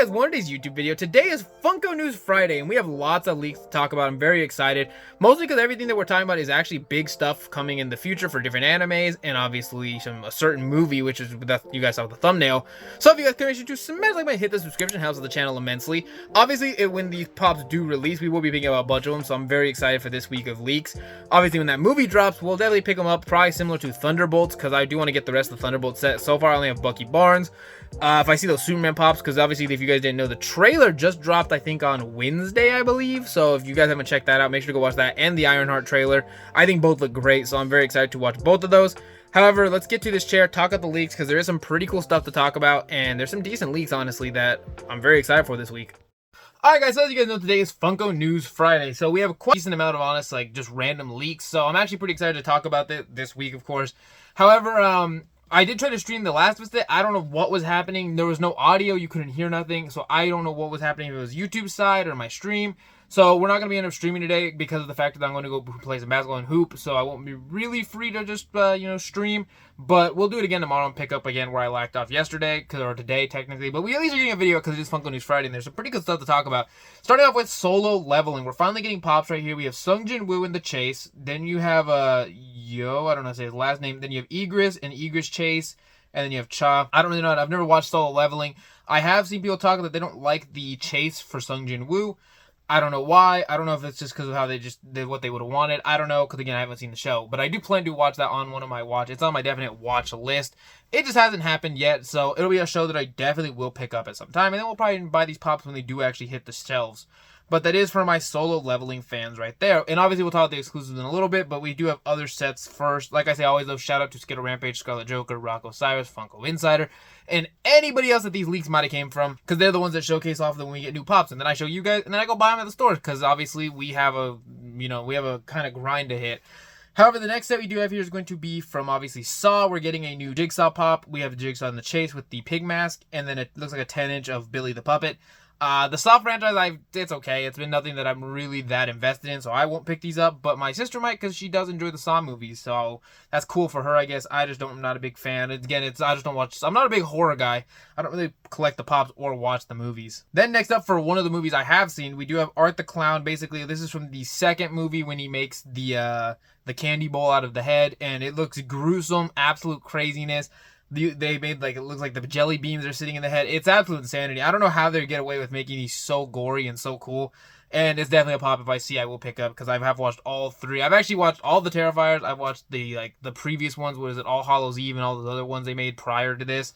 guys, one of today's YouTube video. Today is Funko News Friday, and we have lots of leaks to talk about. I'm very excited, mostly because everything that we're talking about is actually big stuff coming in the future for different animes, and obviously a certain movie, which is that you guys saw the thumbnail. So if you guys can make sure to smash like button, hit the subscription, helps the channel immensely. Obviously, when these pops do release, we will be picking up a bunch of them, so I'm very excited for this week of leaks. Obviously, when that movie drops, we'll definitely pick them up, probably similar to Thunderbolts, because I do want to get the rest of the Thunderbolt set. So far, I only have Bucky Barnes. If I see those Superman pops, because obviously if you guys didn't know, the trailer just dropped, I think on Wednesday, I believe. So if you guys haven't checked that out, make sure to go watch that and the Ironheart trailer. I think both look great, so I'm very excited to watch both of those. However, let's get to this chair, talk about the leaks, because there is some pretty cool stuff to talk about, and there's some decent leaks, honestly, that I'm very excited for this week. Alright guys, so as you guys know, today is Funko News Friday, so we have a quite decent amount of honest, just random leaks, so I'm actually pretty excited to talk about this week, of course. However, I did try to stream The Last of Us Day. I don't know what was happening. There was no audio. You couldn't hear nothing. So I don't know what was happening, if it was YouTube side or my stream. So we're not going to be end up streaming today because of the fact that I'm going to go play some basketball and hoop. So I won't be really free to just, stream. But we'll do it again tomorrow and pick up again where I lacked off yesterday, or today technically. But we at least are getting a video because it is Funko News Friday and there's some pretty good stuff to talk about. Starting off with solo leveling. We're finally getting pops right here. We have Sung Jin Woo in the chase. Then you have, I don't know how to say his last name. Then you have Egress and Egress Chase. And then you have Cha. I don't really know. I've never watched solo leveling. I have seen people talk that they don't like the chase for Sung Jin Woo. I don't know why. I don't know if it's just because of how they just did what they would have wanted. I don't know, because again, I haven't seen the show. But I do plan to watch that on one of my watch. It's on my definite watch list. It just hasn't happened yet, so it'll be a show that I definitely will pick up at some time. And then we'll probably buy these pops when they do actually hit the shelves. But that is for my solo leveling fans right there. And obviously we'll talk about the exclusives in a little bit, but we do have other sets first. Like I say, I always love shout out to Skittle Rampage, Scarlet Joker, Rocco Cyrus, Funko Insider, and anybody else that these leaks might have came from, because they're the ones that showcase off when we get new pops. And then I show you guys, and then I go buy them at the stores, because obviously we have a kind of grind to hit. However, the next set we do have here is going to be from, obviously, Saw. We're getting a new Jigsaw pop. We have Jigsaw in the chase with the pig mask, and then it looks like a 10-inch of Billy the Puppet. The Saw franchise, it's okay. It's been nothing that I'm really that invested in, so I won't pick these up. But my sister might, because she does enjoy the Saw movies, so that's cool for her, I guess. I'm not a big fan. Again, I just don't watch. I'm not a big horror guy. I don't really collect the pops or watch the movies. Then next up, for one of the movies I have seen, we do have Art the Clown. Basically, this is from the second movie when he makes the candy bowl out of the head, and it looks gruesome, absolute craziness. They made it looks like the jelly beans are sitting in the head. It's absolute insanity. I don't know how they get away with making these so gory and so cool. And it's definitely a pop if I see I will pick up, because I have watched all three. I've actually watched all the Terrifiers. I've watched the previous ones. What is it? All Hallows Eve and all those other ones they made prior to this.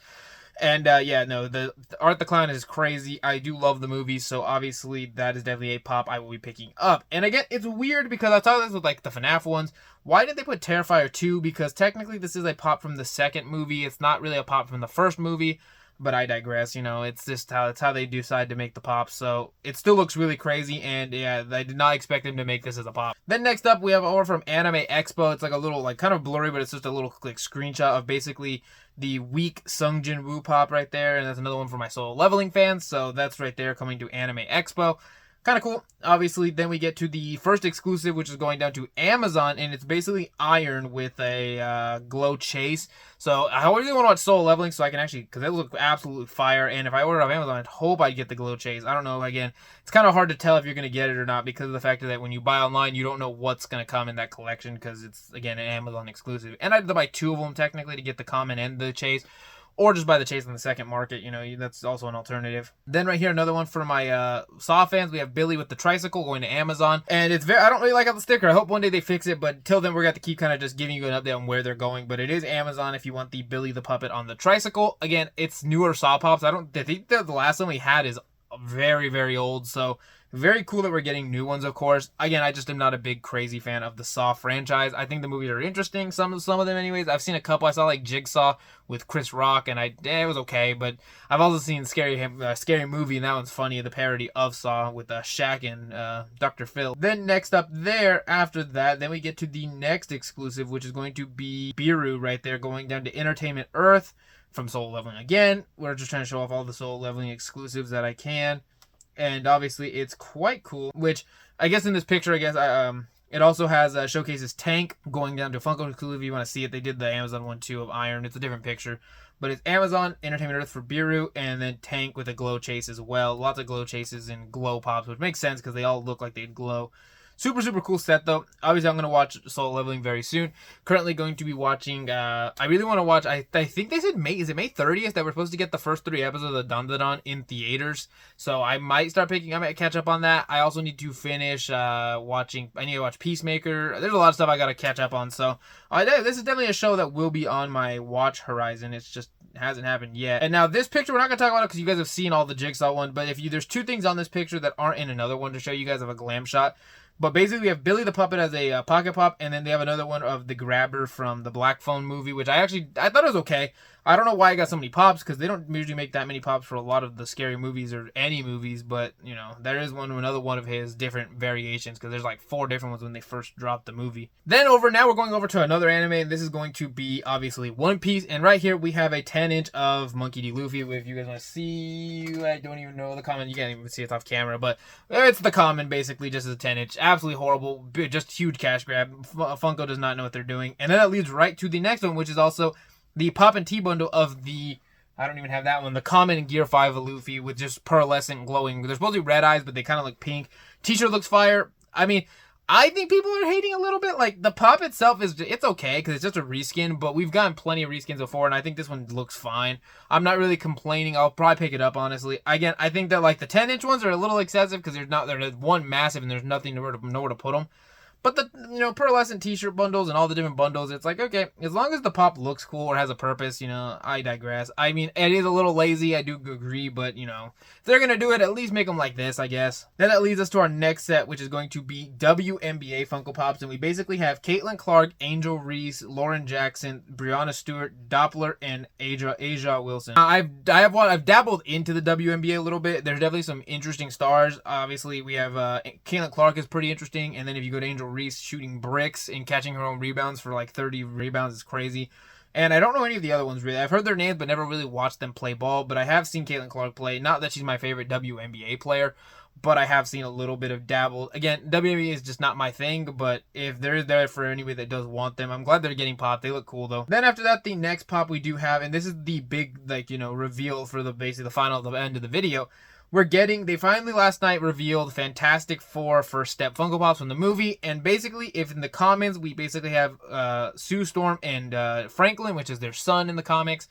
And the Art the Clown is crazy. I do love the movie, so obviously that is definitely a pop I will be picking up. And again, it's weird because I thought this with the FNAF ones. Why did they put Terrifier 2? Because technically this is a pop from the second movie. It's not really a pop from the first movie, but I digress. It's just how they decide to make the pop. So it still looks really crazy, and yeah, I did not expect them to make this as a pop. Then next up, we have over from Anime Expo. It's a little kind of blurry, but it's just a little screenshot of basically the weak Sung Jin Woo pop right there, and that's another one for my solo leveling fans. So that's right there coming to Anime Expo. Kind of cool. Obviously, then we get to the first exclusive, which is going down to Amazon, and it's basically Iron with a glow chase. So I really want to watch solo leveling so I can actually, because they look absolutely fire, and if I order it off Amazon, I'd hope I'd get the glow chase. I don't know, again, it's kind of hard to tell if you're going to get it or not, because of the fact that when you buy online, you don't know what's going to come in that collection, because it's, again, an Amazon exclusive. And I had to buy two of them, technically, to get the common and the chase. Or just buy the chase on the second market, that's also an alternative. Then right here, another one for my Saw fans. We have Billy with the tricycle going to Amazon. And I don't really like how the sticker. I hope one day they fix it, but till then we're going to keep kind of just giving you an update on where they're going. But it is Amazon if you want the Billy the Puppet on the tricycle. Again, it's newer Saw pops. I think the last one we had is very, very old, so very cool that we're getting new ones, of course. Again, I just am not a big crazy fan of the Saw franchise. I think the movies are interesting, some of them anyways. I've seen a couple. I saw Jigsaw with Chris Rock, and it was okay, but I've also seen Scary Movie, and that one's funny, the parody of Saw with Shaq and Dr. Phil. Then next up there, after that, then we get to the next exclusive, which is going to be Biru right there, going down to Entertainment Earth from Solo Leveling again. We're just trying to show off all the Solo Leveling exclusives that I can. And obviously it's quite cool, which I guess in this picture, it also has showcases Tank going down to Funko exclusive. If you want to see it, they did the Amazon one too of Iron. It's a different picture, But it's Amazon, Entertainment Earth for Biru, and then Tank with a glow chase as well. Lots of glow chases and glow pops, which makes sense because they all look like they'd glow. Super, super cool set, though. Obviously, I'm going to watch Solo Leveling very soon. Currently going to be watching, I really want to watch, I think they said May 30th that we're supposed to get the first 3 episodes of Dandadan in theaters. So I might catch up on that. I also need to finish I need to watch Peacemaker. There's a lot of stuff I got to catch up on. So this is definitely a show that will be on my watch horizon. It's just hasn't happened yet. And now this picture, we're not going to talk about it because you guys have seen all the Jigsaw one. But there's 2 things on this picture that aren't in another one to show you guys of a glam shot. But basically, we have Billy the Puppet as a pocket pop, and then they have another one of the Grabber from the Black Phone movie, which I thought it was okay. I don't know why I got so many pops, because they don't usually make that many pops for a lot of the scary movies or any movies, but, there is another one of his different variations, because there's like 4 different ones when they first dropped the movie. Now we're going over to another anime, and this is going to be, obviously, One Piece, and right here we have a 10-inch of Monkey D. Luffy. If you guys want to see, I don't even know the comment, you can't even see it off camera, but it's the common, basically, just as a 10-inch. Absolutely horrible, just huge cash grab. Funko does not know what they're doing, and then that leads right to the next one, which is also the Pop and T bundle of the, I don't even have that one, the common Gear 5 of Luffy with just pearlescent glowing. They're supposed to be red eyes, but they kind of look pink. T-shirt looks fire. I mean, I think people are hating a little bit. Like, the pop itself it's okay because it's just a reskin, but we've gotten plenty of reskins before, and I think this one looks fine. I'm not really complaining. I'll probably pick it up, honestly. Again, I think that, like, the 10-inch ones are a little excessive because they're one massive and there's nothing nowhere to put them. But the, pearlescent t-shirt bundles and all the different bundles, it's like, okay, as long as the pop looks cool or has a purpose, I digress. I mean, it is a little lazy, I do agree, but, if they're going to do it, at least make them like this, I guess. Then that leads us to our next set, which is going to be WNBA Funko Pops, and we basically have Caitlin Clark, Angel Reese, Lauren Jackson, Brianna Stewart, Doppler, and Asia Wilson. I've dabbled into the WNBA a little bit. There's definitely some interesting stars. Obviously, we have Caitlin Clark is pretty interesting, and then if you go to Angel Reese shooting bricks and catching her own rebounds for like 30 rebounds is crazy. And I don't know any of the other ones really. I've heard their names but never really watched them play ball, but I have seen Caitlin Clark play. Not that she's my favorite WNBA player, but I have seen a little bit of dabble. Again, WNBA is just not my thing, but if they're there for anybody that does want them, I'm glad they're getting popped. They look cool though. Then after that, the next pop we do have, and this is the big reveal for the end of the video. They finally last night revealed Fantastic Four First Step Funko Pops from the movie, and basically, if in the comments, we basically have Sue Storm and Franklin, which is their son in the comics.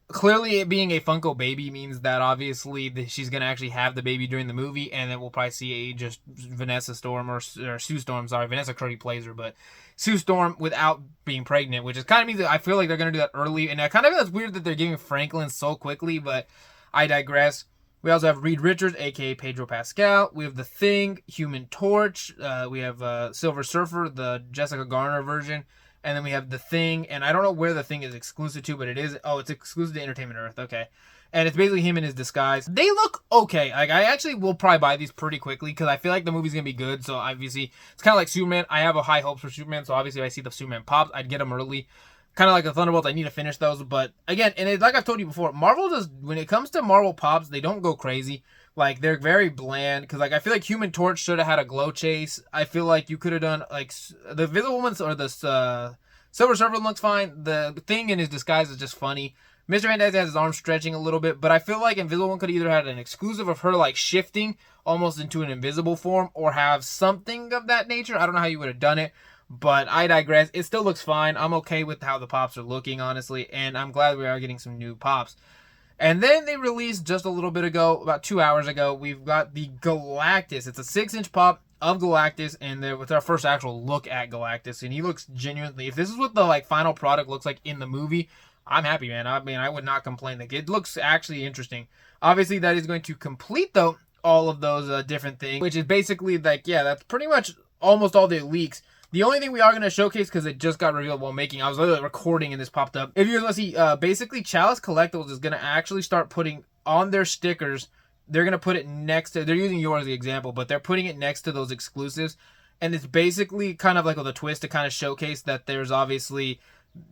Clearly, it being a Funko baby means that obviously she's going to actually have the baby during the movie, and then we'll probably see just Vanessa Storm, or Sue Storm, sorry, Vanessa Curry plays her, but Sue Storm without being pregnant, which is kind of means that I feel like they're going to do that early, and I kind of feel it's weird that they're giving Franklin so quickly, but I digress. We also have Reed Richards, a.k.a. Pedro Pascal. We have The Thing, Human Torch. We have Silver Surfer, the Jessica Garner version. And then we have The Thing. And I don't know where The Thing is exclusive to, but it is. Oh, it's exclusive to Entertainment Earth. Okay. And it's basically him in his disguise. They look okay. Like, I actually will probably buy these pretty quickly because I feel like the movie's going to be good. So, obviously, it's kind of like Superman. I have a high hopes for Superman. So, obviously, if I see the Superman pops, I'd get them early. Kind of like the Thunderbolts, I need to finish those. But again, and like I've told you before, Marvel does, when it comes to Marvel pops, they don't go crazy. Like, they're very bland. Because, like, I feel like Human Torch should have had a glow chase. I feel like you could have done, like, the Invisible Woman or the Silver Surfer looks fine. The Thing in his disguise is just funny. Mr. Fantastic has his arms stretching a little bit. But I feel like Invisible Woman could either had an exclusive of her, like, shifting almost into an invisible form. Or have something of that nature. I don't know how you would have done it. But I digress. It still looks fine. I'm okay with how the pops are looking, honestly. And I'm glad we are getting some new pops. And then they released just a little bit ago, about 2 hours ago, we've got the Galactus. It's a 6-inch pop of Galactus. And it's our first actual look at Galactus. And he looks genuinely, if this is what the like final product looks like in the movie, I'm happy, man. I mean, I would not complain. Like, it looks actually interesting. Obviously, that is going to complete, though, all of those different things. Which is basically like, yeah, that's pretty much almost all the leaks. The only thing we are going to showcase, because it just got revealed while making, I was literally recording and this popped up. If you guys want to see, basically Chalice Collectibles is going to actually start putting on their stickers, they're going to put it next to, they're using yours as the example, but they're putting it next to those exclusives. And it's basically kind of like with a twist to kind of showcase that there's obviously,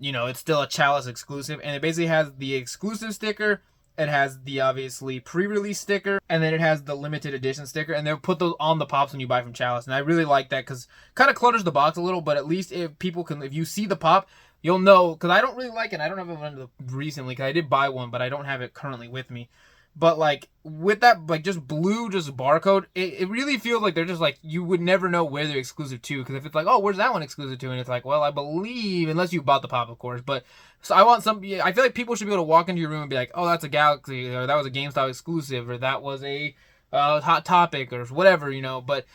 it's still a Chalice exclusive. And it basically has the exclusive sticker. It has the obviously pre-release sticker, and then it has the limited edition sticker, and they'll put those on the pops when you buy from Chalice. And I really like that because kind of clutters the box a little, but at least if you see the pop, you'll know, because I don't really like it. I don't have one recently, because I did buy one, but I don't have it currently with me. But like with that, like just blue, just barcode, it really feels like they're just like, you would never know where they're exclusive to. Because if it's like, oh, where's that one exclusive to? And it's like, well, I believe, unless you bought the pop, of course. But so I want some. I feel like people should be able to walk into your room and be like, oh, that's a Galaxy, or that was a GameStop exclusive, or that was a Hot Topic, or whatever, But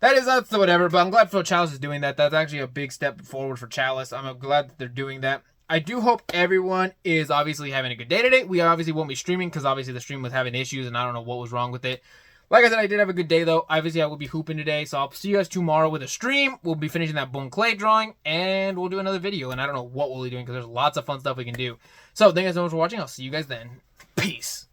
that's the whatever. But I'm glad Phil Chalice is doing that. That's actually a big step forward for Chalice. I'm glad that they're doing that. I do hope everyone is obviously having a good day today. We obviously won't be streaming because obviously the stream was having issues and I don't know what was wrong with it. Like I said, I did have a good day though. Obviously, I will be hooping today. So I'll see you guys tomorrow with a stream. We'll be finishing that Bone Clay drawing and we'll do another video. And I don't know what we'll be doing because there's lots of fun stuff we can do. So thank you guys so much for watching. I'll see you guys then. Peace.